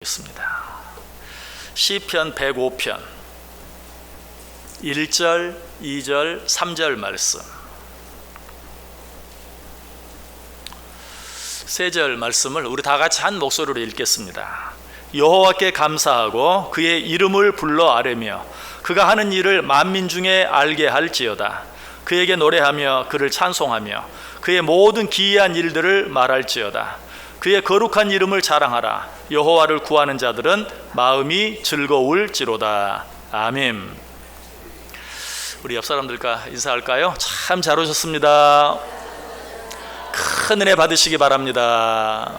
있습니다. 시편 105편 1절, 2절, 3절 말씀, 3절 말씀을 우리 다 같이 한 목소리로 읽겠습니다. 여호와께 감사하고 그의 이름을 불러 아뢰며 그가 하는 일을 만민 중에 알게 할지어다. 그에게 노래하며 그를 찬송하며 그의 모든 기이한 일들을 말할지어다. 그의 거룩한 이름을 자랑하라. 여호와를 구하는 자들은 마음이 즐거울지로다. 아멘. 우리 옆 사람들과 인사할까요? 참 잘 오셨습니다. 큰 은혜 받으시기 바랍니다.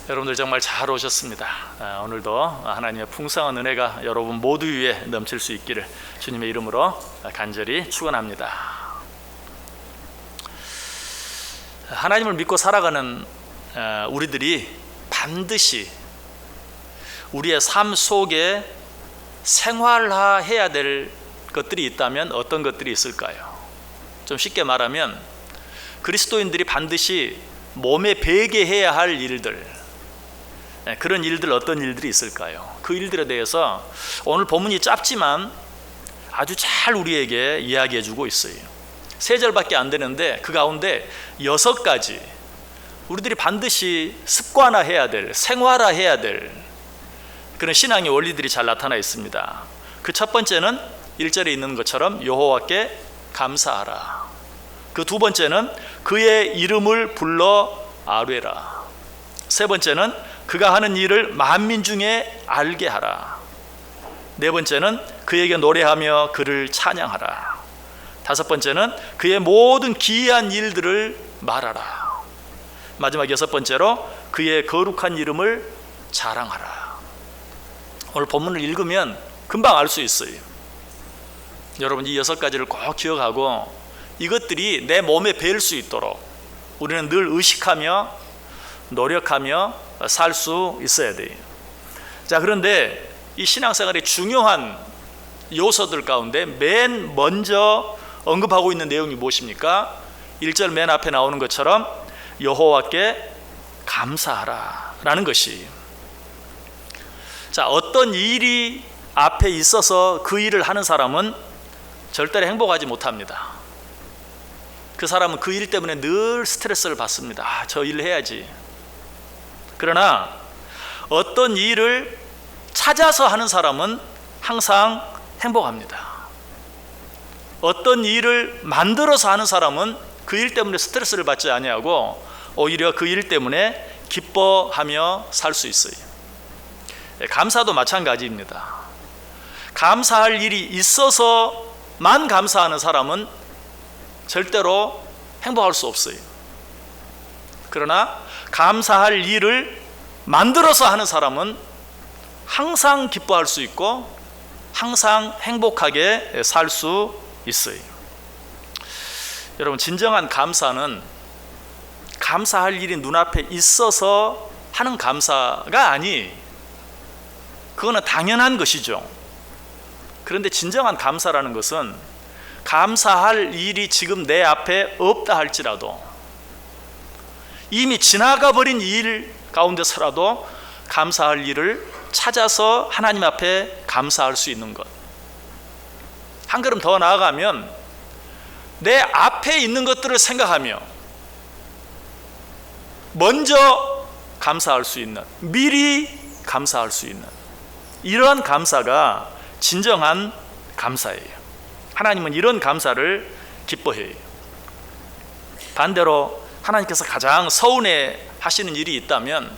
여러분들 정말 잘 오셨습니다. 오늘도 하나님의 풍성한 은혜가 여러분 모두 위에 넘칠 수 있기를 주님의 이름으로 간절히 축원합니다. 하나님을 믿고 살아가는 우리들이 반드시 우리의 삶 속에 생활화해야 될 것들이 있다면 어떤 것들이 있을까요? 좀 쉽게 말하면 그리스도인들이 반드시 몸에 배게 해야 할 일들, 그런 일들, 어떤 일들이 있을까요? 그 일들에 대해서 오늘 본문이 짧지만 아주 잘 우리에게 이야기해 주고 있어요. 3절밖에 안 되는데 그 가운데 6가지 우리들이 반드시 습관화해야 될, 생활화해야 될 그런 신앙의 원리들이 잘 나타나 있습니다. 그 첫 번째는 1절에 있는 것처럼 여호와께 감사하라. 그 두 번째는 그의 이름을 불러 아뢰라. 세 번째는 그가 하는 일을 만민 중에 알게 하라. 네 번째는 그에게 노래하며 그를 찬양하라. 다섯 번째는 그의 모든 기이한 일들을 말하라. 마지막 6번째로 그의 거룩한 이름을 자랑하라. 오늘 본문을 읽으면 금방 알 수 있어요. 여러분 이 6가지를 꼭 기억하고 이것들이 내 몸에 배일 수 있도록 우리는 늘 의식하며 노력하며 살 수 있어야 돼요. 자, 그런데 이 신앙생활의 중요한 요소들 가운데 맨 먼저 언급하고 있는 내용이 무엇입니까? 1절 맨 앞에 나오는 것처럼 여호와께 감사하라 라는 것이, 자, 어떤 일이 앞에 있어서 그 일을 하는 사람은 절대로 행복하지 못합니다. 그 사람은 그 일 때문에 늘 스트레스를 받습니다. 저 일을 해야지. 그러나 어떤 일을 찾아서 하는 사람은 항상 행복합니다. 어떤 일을 만들어서 하는 사람은 그 일 때문에 스트레스를 받지 아니하고 오히려 그 일 때문에 기뻐하며 살 수 있어요. 감사도 마찬가지입니다. 감사할 일이 있어서만 감사하는 사람은 절대로 행복할 수 없어요. 그러나 감사할 일을 만들어서 하는 사람은 항상 기뻐할 수 있고 항상 행복하게 살 수 있어요. 여러분, 진정한 감사는 감사할 일이 눈앞에 있어서 하는 감사가 아니, 그거는 당연한 것이죠. 그런데 진정한 감사라는 것은 감사할 일이 지금 내 앞에 없다 할지라도 이미 지나가 버린 일 가운데서라도 감사할 일을 찾아서 하나님 앞에 감사할 수 있는 것. 한 걸음 더 나아가면 내 앞에 있는 것들을 생각하며 먼저 감사할 수 있는, 미리 감사할 수 있는 이러한 감사가 진정한 감사예요. 하나님은 이런 감사를 기뻐해요. 반대로 하나님께서 가장 서운해 하시는 일이 있다면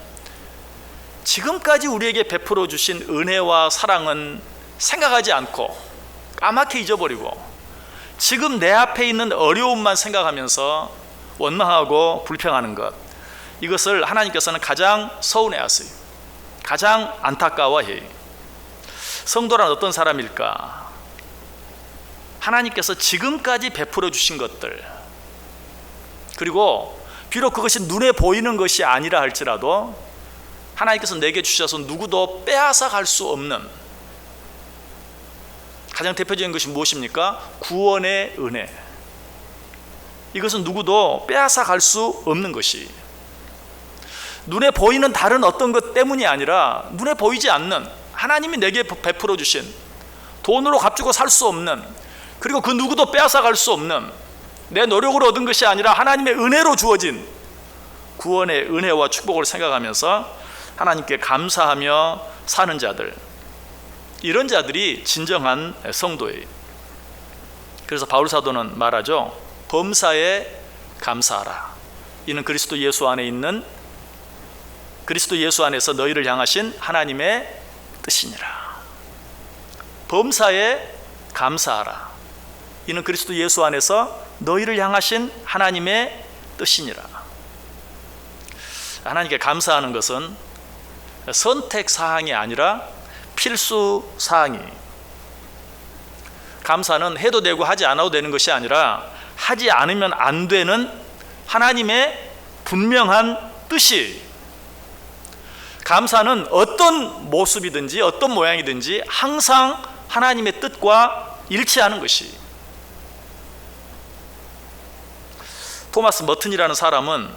지금까지 우리에게 베풀어 주신 은혜와 사랑은 생각하지 않고 까맣게 잊어버리고 지금 내 앞에 있는 어려움만 생각하면서 원망하고 불평하는 것, 이것을 하나님께서는 가장 서운해 하세요. 가장 안타까워해요. 성도란 어떤 사람일까? 하나님께서 지금까지 베풀어 주신 것들, 그리고 비록 그것이 눈에 보이는 것이 아니라 할지라도 하나님께서 내게 주셔서 누구도 빼앗아 갈 수 없는 가장 대표적인 것이 무엇입니까? 구원의 은혜. 이것은 누구도 빼앗아 갈 수 없는 것이, 눈에 보이는 다른 어떤 것 때문이 아니라 눈에 보이지 않는 하나님이 내게 베풀어 주신, 돈으로 값주고 살 수 없는, 그리고 그 누구도 빼앗아 갈 수 없는, 내 노력으로 얻은 것이 아니라 하나님의 은혜로 주어진 구원의 은혜와 축복을 생각하면서 하나님께 감사하며 사는 자들, 이런 자들이 진정한 성도예요. 그래서 바울 사도는 말하죠. 범사에 감사하라. 이는 그리스도 예수 안에 있는, 그리스도 예수 안에서 너희를 향하신 하나님의 뜻이니라. 범사에 감사하라. 이는 그리스도 예수 안에서 너희를 향하신 하나님의 뜻이니라. 하나님께 감사하는 것은 선택 사항이 아니라 필수 사항이에요. 감사는 해도 되고 하지 않아도 되는 것이 아니라 하지 않으면 안 되는 하나님의 분명한 뜻이, 감사는 어떤 모습이든지 어떤 모양이든지 항상 하나님의 뜻과 일치하는 것이. 토마스 머튼이라는 사람은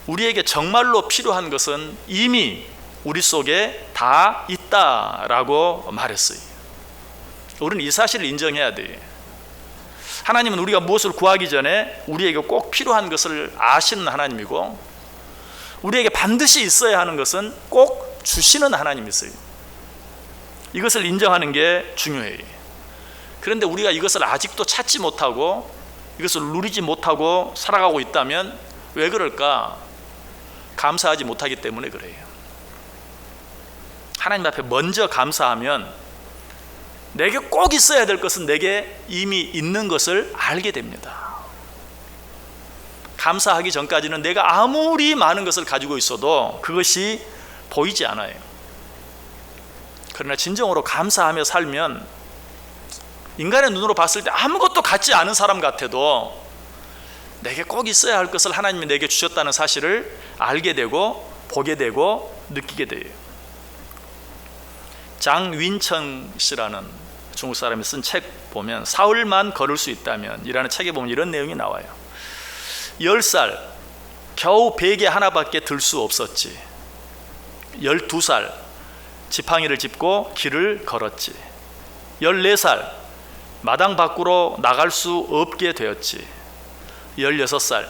우리에게 정말로 필요한 것은 이미 우리 속에 다 있다라고 말했어요. 우리는 이 사실을 인정해야 돼요. 하나님은 우리가 무엇을 구하기 전에 우리에게 꼭 필요한 것을 아시는 하나님이고, 우리에게 반드시 있어야 하는 것은 꼭 주시는 하나님이세요. 이것을 인정하는 게 중요해요. 그런데 우리가 이것을 아직도 찾지 못하고 이것을 누리지 못하고 살아가고 있다면 왜 그럴까? 감사하지 못하기 때문에 그래요. 하나님 앞에 먼저 감사하면 내게 꼭 있어야 될 것은 내게 이미 있는 것을 알게 됩니다. 감사하기 전까지는 내가 아무리 많은 것을 가지고 있어도 그것이 보이지 않아요. 그러나 진정으로 감사하며 살면 인간의 눈으로 봤을 때 아무것도 갖지 않은 사람 같아도 내게 꼭 있어야 할 것을 하나님이 내게 주셨다는 사실을 알게 되고 보게 되고 느끼게 돼요. 장윈청 씨라는 중국 사람이 쓴 책 보면 사흘만 걸을 수 있다면 이라는 책에 보면 이런 내용이 나와요. 10살 겨우 베개 하나밖에 들 수 없었지. 12살 지팡이를 짚고 길을 걸었지. 14살 마당 밖으로 나갈 수 없게 되었지. 16살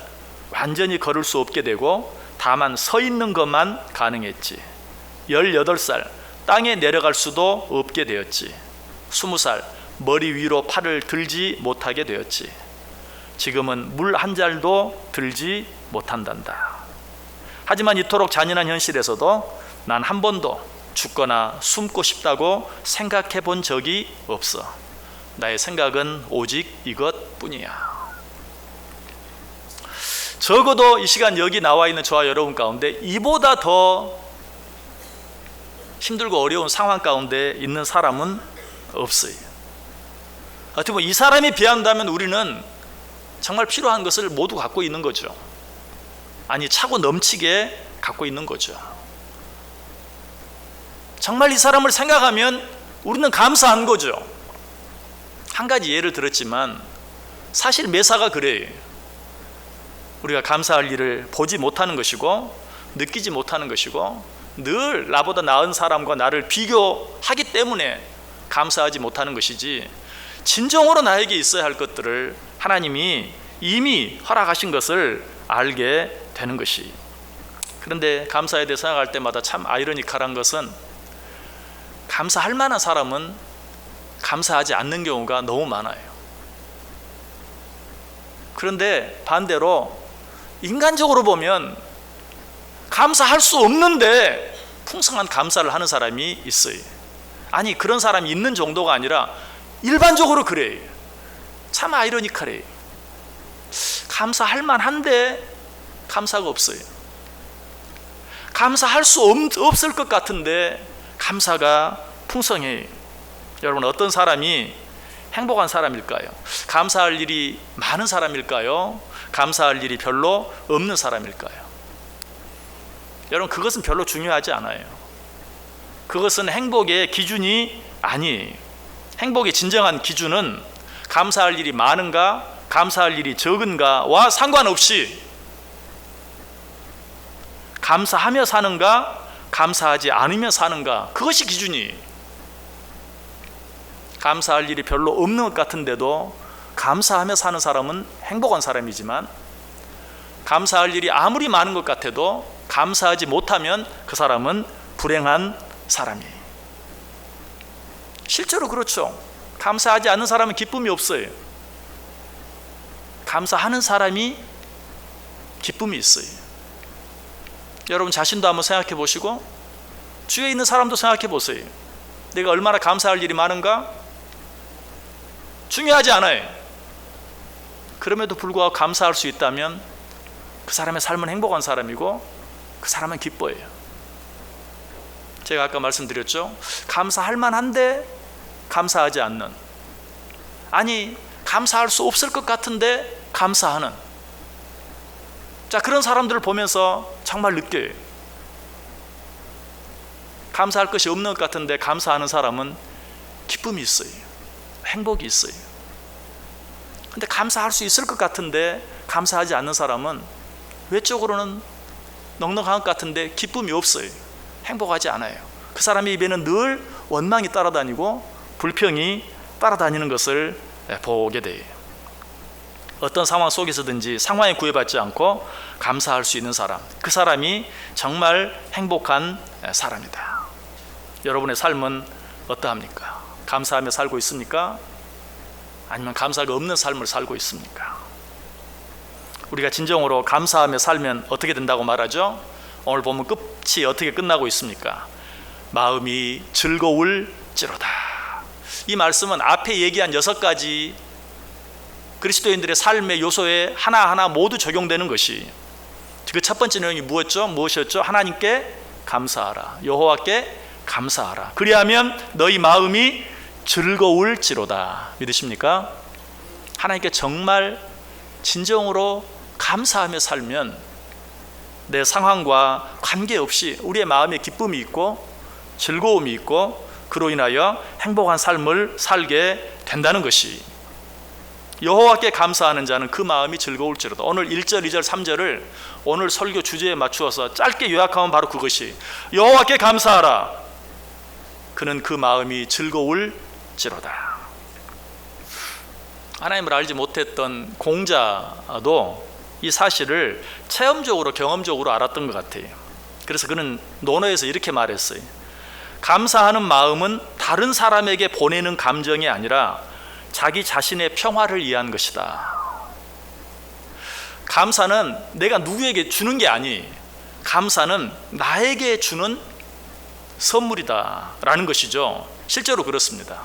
완전히 걸을 수 없게 되고 다만 서 있는 것만 가능했지. 18살 땅에 내려갈 수도 없게 되었지. 20살 머리 위로 팔을 들지 못하게 되었지. 지금은 물 한 잔도 들지 못한단다. 하지만 이토록 잔인한 현실에서도 난 한 번도 죽거나 숨고 싶다고 생각해 본 적이 없어. 나의 생각은 오직 이것뿐이야. 적어도 이 시간 여기 나와 있는 저와 여러분 가운데 이보다 더 힘들고 어려운 상황 가운데 있는 사람은 없어요. 어떻게 보면 이 사람에 비한다면 우리는 정말 필요한 것을 모두 갖고 있는 거죠. 아니, 차고 넘치게 갖고 있는 거죠. 정말 이 사람을 생각하면 우리는 감사한 거죠. 한 가지 예를 들었지만 사실 매사가 그래요. 우리가 감사할 일을 보지 못하는 것이고 느끼지 못하는 것이고 늘 나보다 나은 사람과 나를 비교하기 때문에 감사하지 못하는 것이지, 진정으로 나에게 있어야 할 것들을 하나님이 이미 허락하신 것을 알게 되는 것이. 그런데 감사에 대해 생각할 때마다 참 아이러니컬한 것은 감사할 만한 사람은 감사하지 않는 경우가 너무 많아요. 그런데 반대로 인간적으로 보면 감사할 수 없는데 풍성한 감사를 하는 사람이 있어요. 아니, 그런 사람이 있는 정도가 아니라 일반적으로 그래요. 참 아이러니컬해요. 감사할 만한데 감사가 없어요. 감사할 수 없을 것 같은데 감사가 풍성해요. 여러분, 어떤 사람이 행복한 사람일까요? 감사할 일이 많은 사람일까요? 감사할 일이 별로 없는 사람일까요? 여러분, 그것은 별로 중요하지 않아요. 그것은 행복의 기준이 아니에요. 행복의 진정한 기준은 감사할 일이 많은가, 감사할 일이 적은가와 상관없이 감사하며 사는가, 감사하지 않으며 사는가, 그것이 기준이. 감사할 일이 별로 없는 것 같은데도 감사하며 사는 사람은 행복한 사람이지만, 감사할 일이 아무리 많은 것 같아도 감사하지 못하면 그 사람은 불행한 사람이에요. 실제로 그렇죠. 감사하지 않는 사람은 기쁨이 없어요. 감사하는 사람이 기쁨이 있어요. 여러분 자신도 한번 생각해 보시고 주위에 있는 사람도 생각해 보세요. 내가 얼마나 감사할 일이 많은가? 중요하지 않아요. 그럼에도 불구하고 감사할 수 있다면 그 사람의 삶은 행복한 사람이고 그 사람은 기뻐해요. 제가 아까 말씀드렸죠. 감사할 만한데 감사하지 않는, 아니 감사할 수 없을 것 같은데 감사하는, 자, 그런 사람들을 보면서 정말 느껴요. 감사할 것이 없는 것 같은데 감사하는 사람은 기쁨이 있어요. 행복이 있어요. 근데 감사할 수 있을 것 같은데 감사하지 않는 사람은 외적으로는 넉넉한 것 같은데 기쁨이 없어요. 행복하지 않아요. 그 사람의 입에는 늘 원망이 따라다니고 불평이 따라다니는 것을 보게 돼요. 어떤 상황 속에서든지 상황에 구애받지 않고 감사할 수 있는 사람, 그 사람이 정말 행복한 사람이다. 여러분의 삶은 어떠합니까? 감사하며 살고 있습니까? 아니면 감사가 없는 삶을 살고 있습니까? 우리가 진정으로 감사하며 살면 어떻게 된다고 말하죠? 오늘 보면 끝이 어떻게 끝나고 있습니까? 마음이 즐거울지로다. 이 말씀은 앞에 얘기한 6가지 그리스도인들의 삶의 요소에 하나하나 모두 적용되는 것이, 그 첫 번째 내용이 무엇이었죠? 하나님께 감사하라, 여호와께 감사하라, 그리하면 너희 마음이 즐거울지로다. 믿으십니까? 하나님께 정말 진정으로 감사하며 살면 내 상황과 관계없이 우리의 마음에 기쁨이 있고 즐거움이 있고 그로 인하여 행복한 삶을 살게 된다는 것이, 여호와께 감사하는 자는 그 마음이 즐거울지로다. 오늘 1절, 2절, 3절을 오늘 설교 주제에 맞추어서 짧게 요약하면 바로 그것이, 여호와께 감사하라, 그는 그 마음이 즐거울지로다. 하나님을 알지 못했던 공자도 이 사실을 체험적으로 경험적으로 알았던 것 같아요. 그래서 그는 논어에서 이렇게 말했어요. 감사하는 마음은 다른 사람에게 보내는 감정이 아니라 자기 자신의 평화를 위한 것이다. 감사는 내가 누구에게 주는 게 아니, 감사는 나에게 주는 선물이다 라는 것이죠. 실제로 그렇습니다.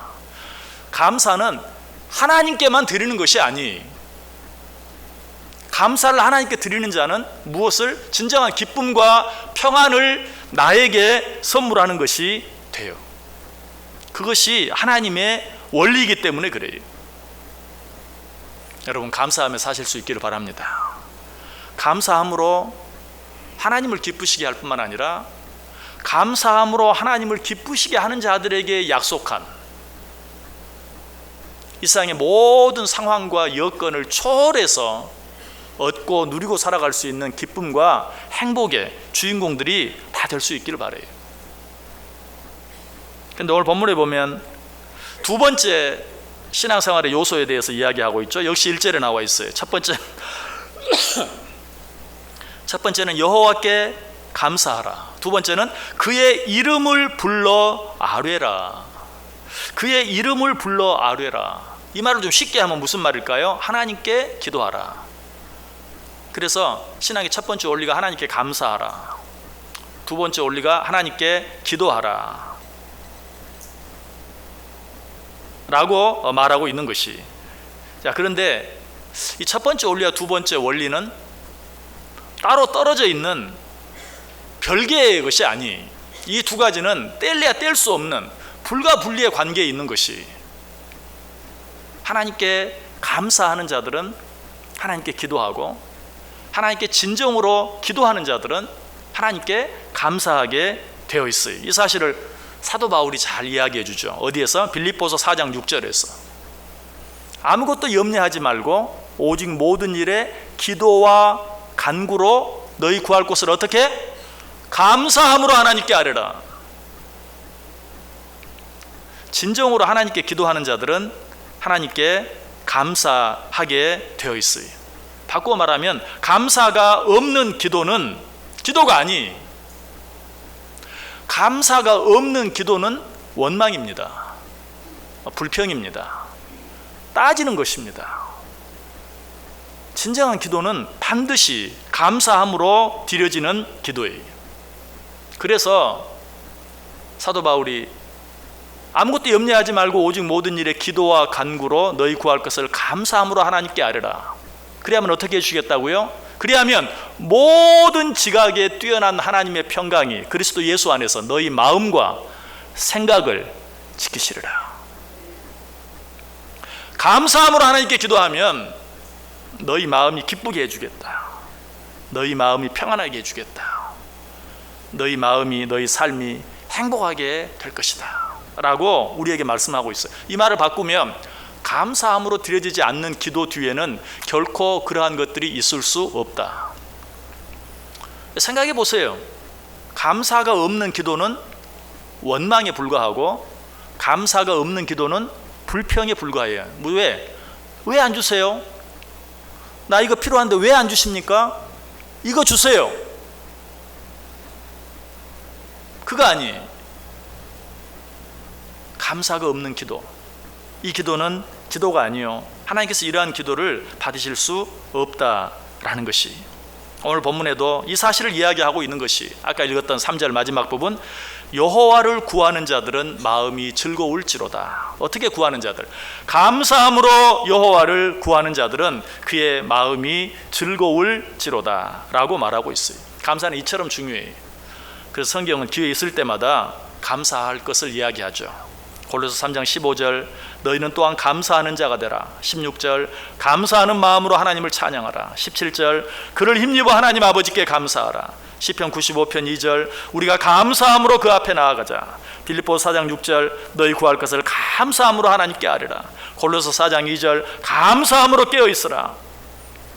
감사는 하나님께만 드리는 것이 아니, 감사를 하나님께 드리는 자는 무엇을? 진정한 기쁨과 평안을 나에게 선물하는 것이 돼요. 그것이 하나님의 원리이기 때문에 그래요. 여러분 감사하며 사실 수 있기를 바랍니다. 감사함으로 하나님을 기쁘시게 할 뿐만 아니라 감사함으로 하나님을 기쁘시게 하는 자들에게 약속한 이 세상의 모든 상황과 여건을 초월해서 얻고 누리고 살아갈 수 있는 기쁨과 행복의 주인공들이 다 될 수 있기를 바라요. 그런데 오늘 본문에 보면 두 번째 신앙생활의 요소에 대해서 이야기하고 있죠. 역시 1절에 나와 있어요. 첫 번째는 여호와께 감사하라. 두 번째는 그의 이름을 불러 아뢰라. 그의 이름을 불러 아뢰라. 이 말을 좀 쉽게 하면 무슨 말일까요? 하나님께 기도하라. 그래서 신앙의 첫 번째 원리가 하나님께 감사하라, 두 번째 원리가 하나님께 기도하라 라고 말하고 있는 것이. 자, 그런데 이 첫 번째 원리와 두 번째 원리는 따로 떨어져 있는 별개의 것이 아니, 이 두 가지는 뗄래야 뗄 수 없는 불가분리의 관계에 있는 것이, 하나님께 감사하는 자들은 하나님께 기도하고 하나님께 진정으로 기도하는 자들은 하나님께 감사하게 되어 있어요. 이 사실을 사도 바울이 잘 이야기해 주죠. 어디에서? 빌립보서 4장 6절에서 아무것도 염려하지 말고 오직 모든 일에 기도와 간구로 너희 구할 곳을 어떻게? 감사함으로 하나님께 아뢰라. 진정으로 하나님께 기도하는 자들은 하나님께 감사하게 되어 있어요. 바꾸어 말하면 감사가 없는 기도는 기도가 아니, 감사가 없는 기도는 원망입니다. 불평입니다. 따지는 것입니다. 진정한 기도는 반드시 감사함으로 드려지는 기도예요. 그래서 사도 바울이 아무것도 염려하지 말고 오직 모든 일에 기도와 간구로 너희 구할 것을 감사함으로 하나님께 아뢰라. 그리하면 어떻게 해주시겠다고요? 그리하면 모든 지각에 뛰어난 하나님의 평강이 그리스도 예수 안에서 너희 마음과 생각을 지키시리라. 감사함으로 하나님께 기도하면 너희 마음이 기쁘게 해주겠다. 너희 마음이 평안하게 해주겠다. 너희 마음이, 너희 삶이 행복하게 될 것이다 라고 우리에게 말씀하고 있어요. 이 말을 바꾸면 감사함으로 드려지지 않는 기도 뒤에는 결코 그러한 것들이 있을 수 없다. 생각해 보세요. 감사가 없는 기도는 원망에 불과하고 감사가 없는 기도는 불평에 불과해요. 왜? 왜 안 주세요? 나 이거 필요한데 왜 안 주십니까? 이거 주세요. 그거 아니에요. 감사가 없는 기도, 이 기도는 기도가 아니요, 하나님께서 이러한 기도를 받으실 수 없다라는 것이 오늘 본문에도 이 사실을 이야기하고 있는 것이 아까 읽었던 3절 마지막 부분, 여호와를 구하는 자들은 마음이 즐거울지로다. 어떻게 구하는 자들? 감사함으로 여호와를 구하는 자들은 그의 마음이 즐거울지로다 라고 말하고 있어요. 감사는 이처럼 중요해요. 그래서 성경은 기회 있을 때마다 감사할 것을 이야기하죠. 골로새 3장 15절 너희는 또한 감사하는 자가 되라. 16절 감사하는 마음으로 하나님을 찬양하라. 17절 그를 힘입어 하나님 아버지께 감사하라. 시편 95편 2절 우리가 감사함으로 그 앞에 나아가자. 빌립보서 4장 6절 너희 구할 것을 감사함으로 하나님께 아뢰라. 골로새 4장 2절 감사함으로 깨어있으라.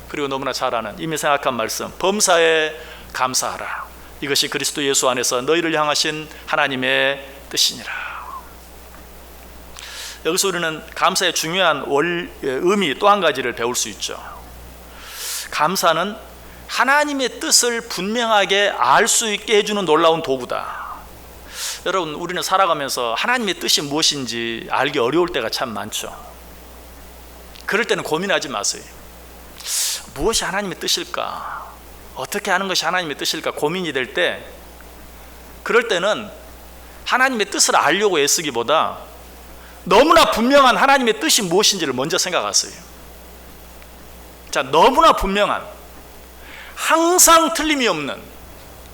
그리고 너무나 잘 아는 이미 생각한 말씀, 범사에 감사하라. 이것이 그리스도 예수 안에서 너희를 향하신 하나님의 뜻이니라. 여기서 우리는 감사의 중요한 의미 또 한 가지를 배울 수 있죠. 감사는 하나님의 뜻을 분명하게 알 수 있게 해주는 놀라운 도구다. 여러분, 우리는 살아가면서 하나님의 뜻이 무엇인지 알기 어려울 때가 참 많죠. 그럴 때는 고민하지 마세요. 무엇이 하나님의 뜻일까? 어떻게 하는 것이 하나님의 뜻일까? 고민이 될 때, 그럴 때는 하나님의 뜻을 알려고 애쓰기보다 너무나 분명한 하나님의 뜻이 무엇인지를 먼저 생각하세요. 자, 너무나 분명한, 항상 틀림이 없는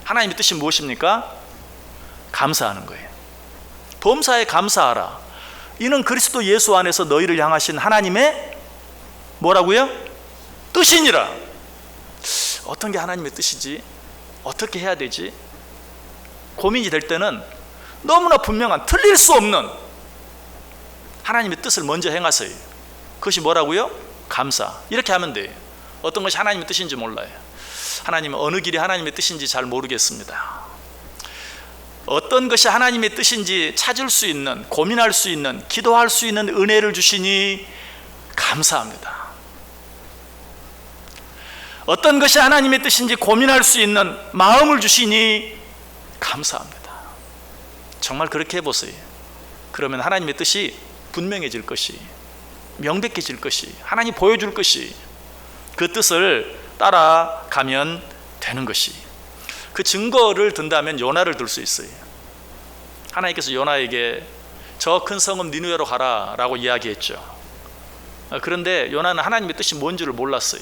하나님의 뜻이 무엇입니까? 감사하는 거예요. 범사에 감사하라. 이는 그리스도 예수 안에서 너희를 향하신 하나님의 뭐라고요? 뜻이니라. 어떤 게 하나님의 뜻이지? 어떻게 해야 되지? 고민이 될 때는 너무나 분명한, 틀릴 수 없는 하나님의 뜻을 먼저 행하세요. 그것이 뭐라고요? 감사. 이렇게 하면 돼요. 어떤 것이 하나님의 뜻인지 몰라요. 하나님은 어느 길이 하나님의 뜻인지 잘 모르겠습니다. 어떤 것이 하나님의 뜻인지 찾을 수 있는, 고민할 수 있는, 기도할 수 있는 은혜를 주시니 감사합니다. 어떤 것이 하나님의 뜻인지 고민할 수 있는 마음을 주시니 감사합니다. 정말 그렇게 해보세요. 그러면 하나님의 뜻이 분명해질 것이, 명백해질 것이, 하나님 보여줄 것이, 그 뜻을 따라가면 되는 것이. 그 증거를 든다면 요나를 들 수 있어요. 하나님께서 요나에게 저 큰 성읍 니느웨로 가라 라고 이야기했죠. 그런데 요나는 하나님의 뜻이 뭔지를 몰랐어요.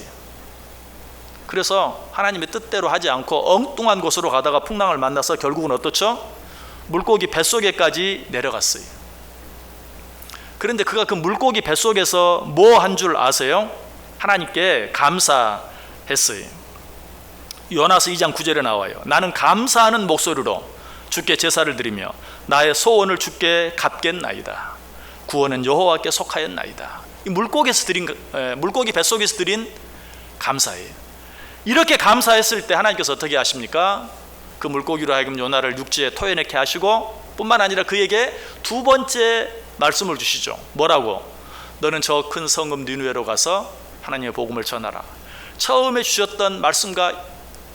그래서 하나님의 뜻대로 하지 않고 엉뚱한 곳으로 가다가 풍랑을 만나서 결국은 어떻죠? 물고기 뱃속에까지 내려갔어요. 그런데 그가 그 물고기 뱃속에서 뭐 한 줄 아세요? 하나님께 감사했어요. 요나서 2장 9절에 나와요. 나는 감사하는 목소리로 주께 제사를 드리며 나의 소원을 주께 갚겠나이다. 구원은 여호와께 속하였나이다. 이 물고기 뱃속에서 드린 감사예요. 이렇게 감사했을 때 하나님께서 어떻게 하십니까? 그 물고기로 하여금 요나를 육지에 토해내게 하시고 뿐만 아니라 그에게 두 번째 말씀을 주시죠. 뭐라고? 너는 저 큰 성읍 니느웨로 가서 하나님의 복음을 전하라. 처음에 주셨던 말씀과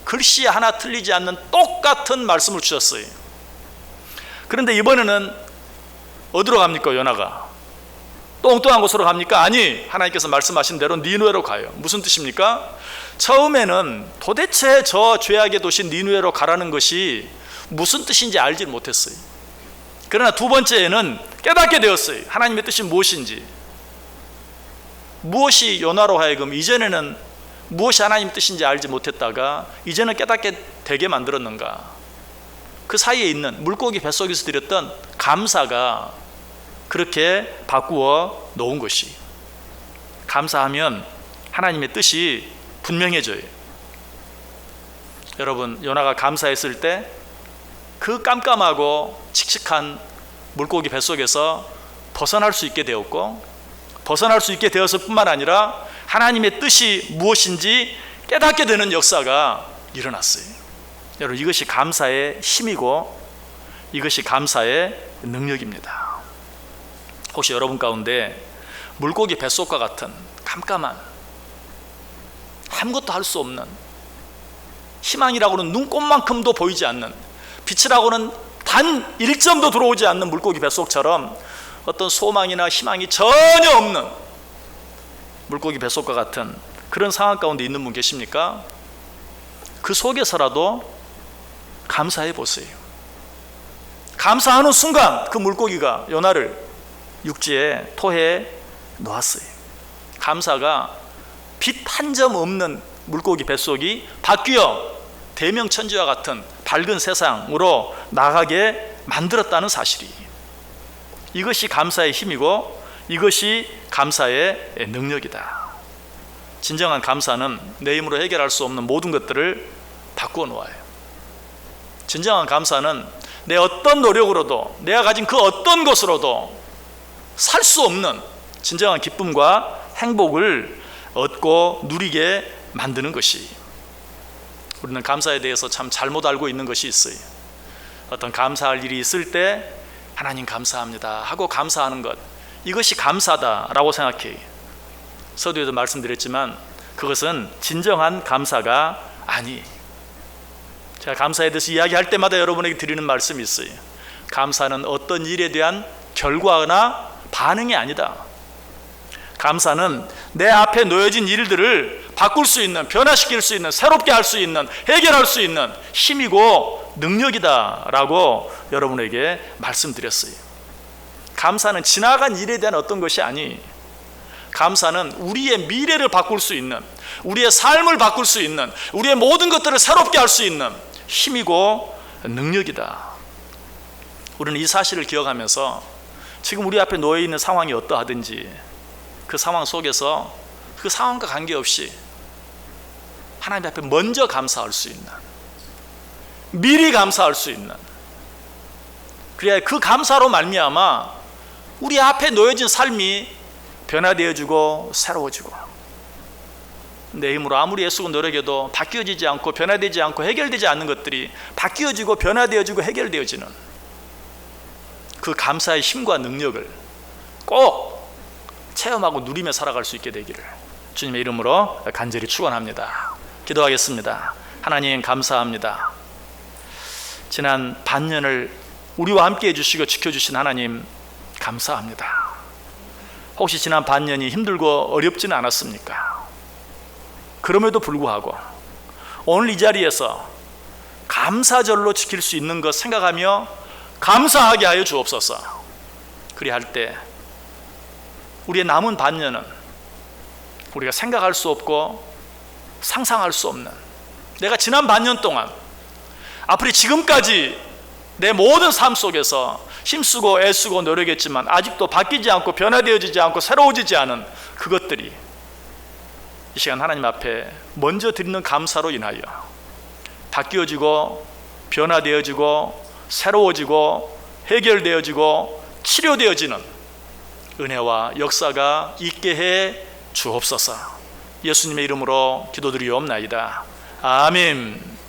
글씨 하나 틀리지 않는 똑같은 말씀을 주셨어요. 그런데 이번에는 어디로 갑니까? 요나가 똥똥한 곳으로 갑니까? 아니, 하나님께서 말씀하신 대로 니느웨로 가요. 무슨 뜻입니까? 처음에는 도대체 저 죄악의 도시 니느웨로 가라는 것이 무슨 뜻인지 알지 못했어요. 그러나 두 번째에는 깨닫게 되었어요. 하나님의 뜻이 무엇인지. 무엇이 요나로 하여금 이전에는 무엇이 하나님의 뜻인지 알지 못했다가 이제는 깨닫게 되게 만들었는가. 그 사이에 있는 물고기 뱃속에서 드렸던 감사가 그렇게 바꾸어 놓은 것이. 감사하면 하나님의 뜻이 분명해져요. 여러분, 요나가 감사했을 때 그 깜깜하고 칙칙한 물고기 뱃속에서 벗어날 수 있게 되었고, 벗어날 수 있게 되었을 뿐만 아니라 하나님의 뜻이 무엇인지 깨닫게 되는 역사가 일어났어요. 여러분, 이것이 감사의 힘이고 이것이 감사의 능력입니다. 혹시 여러분 가운데 물고기 뱃속과 같은 깜깜한, 아무것도 할 수 없는, 희망이라고는 눈꼽만큼도 보이지 않는, 빛이라고는 단 1점도 들어오지 않는 물고기 뱃속처럼 어떤 소망이나 희망이 전혀 없는 물고기 뱃속과 같은 그런 상황 가운데 있는 분 계십니까? 그 속에서라도 감사해 보세요. 감사하는 순간 그 물고기가 요나를 육지에 토해 놓았어요. 감사가 빛 한 점 없는 물고기 뱃속이 바뀌어 대명천지와 같은 밝은 세상으로 나가게 만들었다는 사실이, 이것이 감사의 힘이고 이것이 감사의 능력이다. 진정한 감사는 내 힘으로 해결할 수 없는 모든 것들을 바꾸어 놓아요. 진정한 감사는 내 어떤 노력으로도, 내가 가진 그 어떤 것으로도 살 수 없는 진정한 기쁨과 행복을 얻고 누리게 만드는 것이. 우리는 감사에 대해서 참 잘못 알고 있는 것이 있어요. 어떤 감사할 일이 있을 때 하나님 감사합니다 하고 감사하는 것, 이것이 감사다라고 생각해요. 서두에도 말씀드렸지만 그것은 진정한 감사가 아니. 제가 감사에 대해서 이야기할 때마다 여러분에게 드리는 말씀이 있어요. 감사는 어떤 일에 대한 결과나 반응이 아니다. 감사는 내 앞에 놓여진 일들을 바꿀 수 있는, 변화시킬 수 있는, 새롭게 할 수 있는, 해결할 수 있는 힘이고 능력이다라고 여러분에게 말씀드렸어요. 감사는 지나간 일에 대한 어떤 것이 아니, 감사는 우리의 미래를 바꿀 수 있는, 우리의 삶을 바꿀 수 있는, 우리의 모든 것들을 새롭게 할 수 있는 힘이고 능력이다. 우리는 이 사실을 기억하면서 지금 우리 앞에 놓여 있는 상황이 어떠하든지 그 상황 속에서 그 상황과 관계없이 하나님 앞에 먼저 감사할 수 있는, 미리 감사할 수 있는, 그래야 그 감사로 말미암아 우리 앞에 놓여진 삶이 변화되어지고 새로워지고, 내 힘으로 아무리 애쓰고 노력해도 바뀌어지지 않고 변화되지 않고 해결되지 않는 것들이 바뀌어지고 변화되어지고 해결되어지는 그 감사의 힘과 능력을 꼭 체험하고 누리며 살아갈 수 있게 되기를 주님의 이름으로 간절히 축원합니다. 기도하겠습니다. 하나님 감사합니다. 지난 반년을 우리와 함께 해주시고 지켜주신 하나님 감사합니다. 혹시 지난 반년이 힘들고 어렵지는 않았습니까? 그럼에도 불구하고 오늘 이 자리에서 감사절로 지킬 수 있는 것 생각하며 감사하게 하여 주옵소서. 그리할 때 우리의 남은 반년은 우리가 생각할 수 없고 상상할 수 없는, 내가 지난 반년 동안 앞으로 지금까지 내 모든 삶 속에서 힘쓰고 애쓰고 노력했지만 아직도 바뀌지 않고 변화되어지지 않고 새로워지지 않은 그것들이 이 시간 하나님 앞에 먼저 드리는 감사로 인하여 바뀌어지고 변화되어지고 새로워지고 해결되어지고 치료되어지는 은혜와 역사가 있게 해 주옵소서. 예수님의 이름으로 기도드리옵나이다. 아멘.